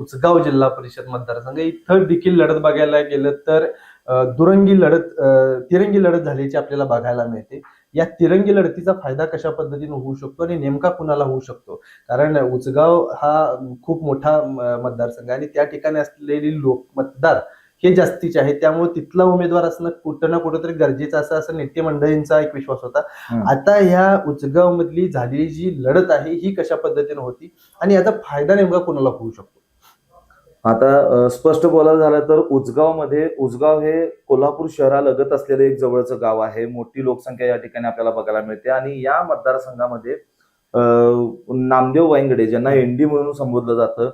उचगाव जिल्हा परिषद मतदारसंघ इथं देखील लढत बघायला गेलं तर तिरंगी लढत झाल्याची आपल्याला बघायला मिळते. या तिरंगी लढतीचा फायदा कशा पद्धतीने होऊ शकतो आणि नेमका कुणाला होऊ शकतो? कारण उचगाव हा खूप मोठा मतदारसंघ आणि त्या ठिकाणी असलेली मतदार हे जास्तीचे आहेत, त्यामुळे तिथला उमेदवार असणं कुठं ना कुठंतरी गरजेचं असं नेते मंडळींचा एक विश्वास होता. आता ह्या उचगाव मधली झालेली जी लढत आहे ही कशा पद्धतीने होती आणि याचा फायदा नेमका कोणाला होऊ शकतो? आता स्पष्ट बोलायला झालं तर उचगाव हे कोल्हापूर शहरालगत असलेलं एक जवळचं गाव आहे. मोठी लोकसंख्या या ठिकाणी आपल्याला बघायला मिळते आणि या मतदारसंघामध्ये नामदेव वायंगडे ज्यांना एनडी म्हणून संबोधलं जातं,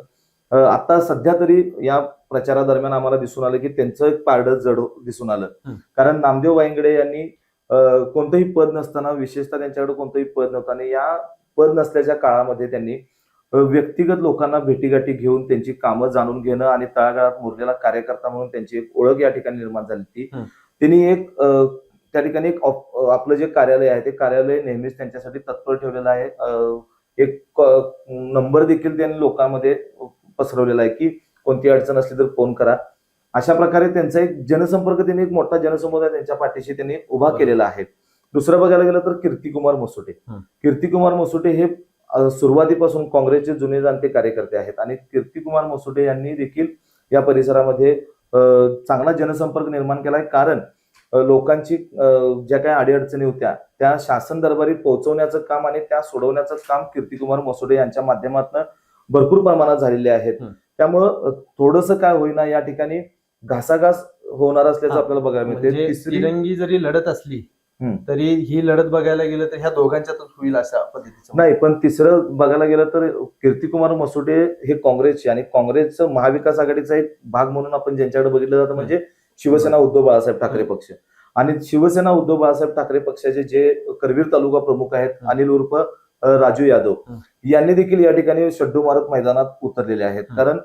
आता सध्या तरी या प्रचारादरम्यान आम्हाला दिसून आलं की त्यांचं एक पारडं जड दिसून आलं. कारण नामदेव वायंगडे यांनी कोणतंही पद नसताना, विशेषतः त्यांच्याकडे कोणतंही पद नव्हतं आणि या पद नसल्याच्या काळामध्ये त्यांनी व्यक्तिगत लोकांना भेटीगाठी घेऊन त्यांची कामं जाणून घेणं आणि तळागाळात मुरलेला कार्यकर्ता म्हणून त्यांची एक ओळख या ठिकाणी निर्माण झाली ती. त्यांनी त्या ठिकाणी आपलं जे कार्यालय आहे ते कार्यालय नेहमीच त्यांच्यासाठी तत्पर ठेवलेलं आहे. एक नंबर देखील त्यांनी लोकांमध्ये पसरवलेला आहे की कोणती अडचण असली तर फोन करा. अशा प्रकारे त्यांचा एक जनसंपर्क, त्यांनी एक मोठा जनसमुदाय त्यांच्या पाठीशी त्यांनी उभा केलेला आहे. दुसरं बघायला गेलं तर कीर्तिकुमार मसुटे हे सुरुवातीपासून काँग्रेसचे जुने जाणते कार्यकर्ते आहेत आणि कीर्तिकुमार मसुटे यांनी देखील या परिसरामध्ये चांगला जनसंपर्क निर्माण केला आहे. कारण लोकांची ज्या काही अडीअडचणी होत्या त्या शासन दरबारी पोहोचवण्याचं काम आणि त्या सोडवण्याचं काम कीर्तिकुमार मसुटे यांच्या माध्यमातून भरपूर प्रमाणात झालेले आहेत. त्यामुळं थोडंसं काय होईना या ठिकाणी घासाघास होणार असल्याचं आपल्याला बघायला मिळते. तिरंगी जरी लढत असली तरी ही लढत बघायला गेलं तर ह्या दोघांच्यातच होईल अशा पद्धतीचं नाही. पण तिसरं बघायला गेलं तर कीर्तिकुमार मसुटे हे काँग्रेसचे आणि काँग्रेसचं महाविकास आघाडीचा एक भाग म्हणून आपण ज्यांच्याकडे बघितलं जातं म्हणजे शिवसेना उद्धव बाळासाहेब ठाकरे पक्ष. आणि शिवसेना उद्धव बाळासाहेब ठाकरे पक्षाचे जे करवीर तालुका प्रमुख आहेत अनिल उर्फ राजू यादव यांनी देखील या ठिकाणी शड्डू मारत मैदानात उतरलेले आहेत. कारण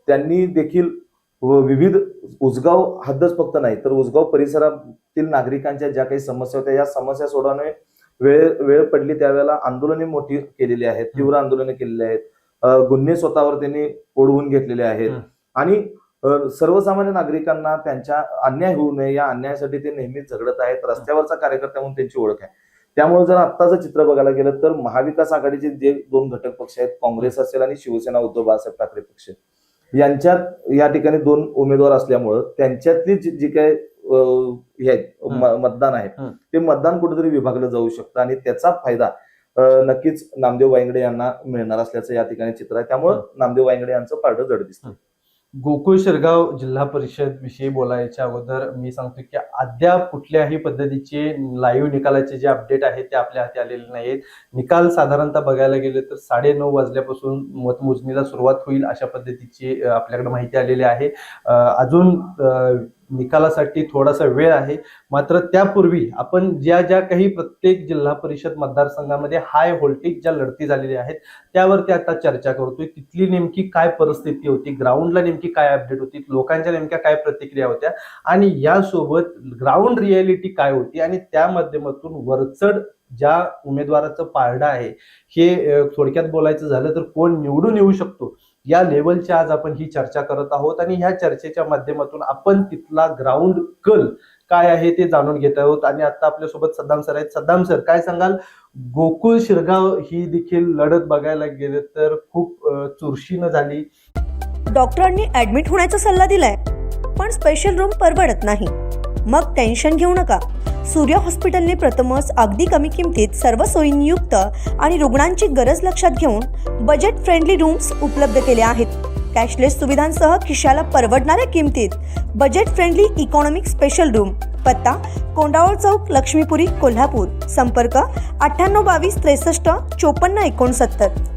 त्यांनी देखील विविध उचगाव हद्दच फक्त नाही तर उचगाव परिसरातील नागरिकांच्या ज्या काही समस्या होत्या या समस्या सोडवणे वेळ पडली त्यावेळेला आंदोलने मोठी केलेली आहेत, तीव्र आंदोलने केलेली आहेत, गुन्हे स्वतःवर त्यांनी ओढवून घेतलेले आहेत आणि सर्वसामान्य नागरिकांना त्यांच्या अन्याय होऊ नये या अन्यायासाठी ते नेहमीच झगडत आहेत. रस्त्यावरचा कार्यकर्ता म्हणून त्यांची ओळख आहे. त्यामुळे जर आत्ताचं चित्र बघायला गेलं तर महाविकास आघाडीचे जे दोन घटक पक्ष आहेत, काँग्रेस असेल आणि शिवसेना उद्धव बाळासाहेब ठाकरे पक्ष, यांच्यात या ठिकाणी दोन उमेदवार असल्यामुळं त्यांच्यातली जी काय मतदान आहे ते मतदान कुठेतरी विभागलं जाऊ शकतं आणि त्याचा फायदा नक्कीच नामदेव वायंगडे यांना मिळणार असल्याचं या ठिकाणी चित्र आहे. त्यामुळं नामदेव वायंगडे यांचं पारडं जड दिसतं. गोकुळ शिरगाव जिल्हा परिषद विषयी बोलायच्या अगोदर मी सांगतो की अद्याप कुठल्याही पद्धतीचे लाईव्ह निकालाचे जे अपडेट आहेत ते आपल्या हाती आलेले नाहीत. निकाल साधारणतः बघायला गेले तर 9:30 वाजल्यापासून मतमोजणीला सुरुवात होईल अशा पद्धतीची आपल्याकडे माहिती आलेली आहे. अजून निकालासाठी थोडासा वेळ आहे. मात्र त्यापूर्वी आपण ज्या काही प्रत्येक जिल्हा परिषद मतदारसंघामध्ये हाय व्होल्टेज ज्या लढती झालेल्या आहेत त्यावरती आता चर्चा करतोय. तिथली नेमकी काय परिस्थिती होती, ग्राउंडला नेमकी काय अपडेट होती, लोकांच्या नेमक्या काय प्रतिक्रिया होत्या आणि यासोबत ग्राउंड रियालिटी काय होती आणि त्या माध्यमातून वरचढ ज्या उमेदवाराचं पारडं आहे हे थोडक्यात बोलायचं झालं तर कोण निवडून येऊ शकतो या लेवलची आज आपण ही चर्चा करत आहोत आणि ह्या चर्चेच्या माध्यमातून आपण तिथला ग्राउंड कल काय आहे ते जाणून घेत आहोत. आणि आता आपल्यासोबत सद्दाम सर आहेत. सद्दाम सर, काय सांगाल? गोकुळ शिरगाव ही देखील लढत बघायला गेलं तर खूप चुरशीनं झाली. डॉक्टरांनी ऍडमिट होण्याचा सल्ला दिलाय पण स्पेशल रूम परवडत नाही. मग टेन्शन घेऊ नका. सूर्य हॉस्पिटलने प्रथमच अगदी कमी किमतीत सर्व सोयींयुक्त आणि रुग्णांची गरज लक्षात घेऊन बजेट फ्रेंडली रूम्स उपलब्ध केले आहेत. कॅशलेस सुविधांसह खिशाला परवडणाऱ्या किमतीत budget friendly economic special room. पत्ता कोंडावळ चौक, लक्ष्मीपुरी, कोल्हापूर. संपर्क 9822 63 54 69.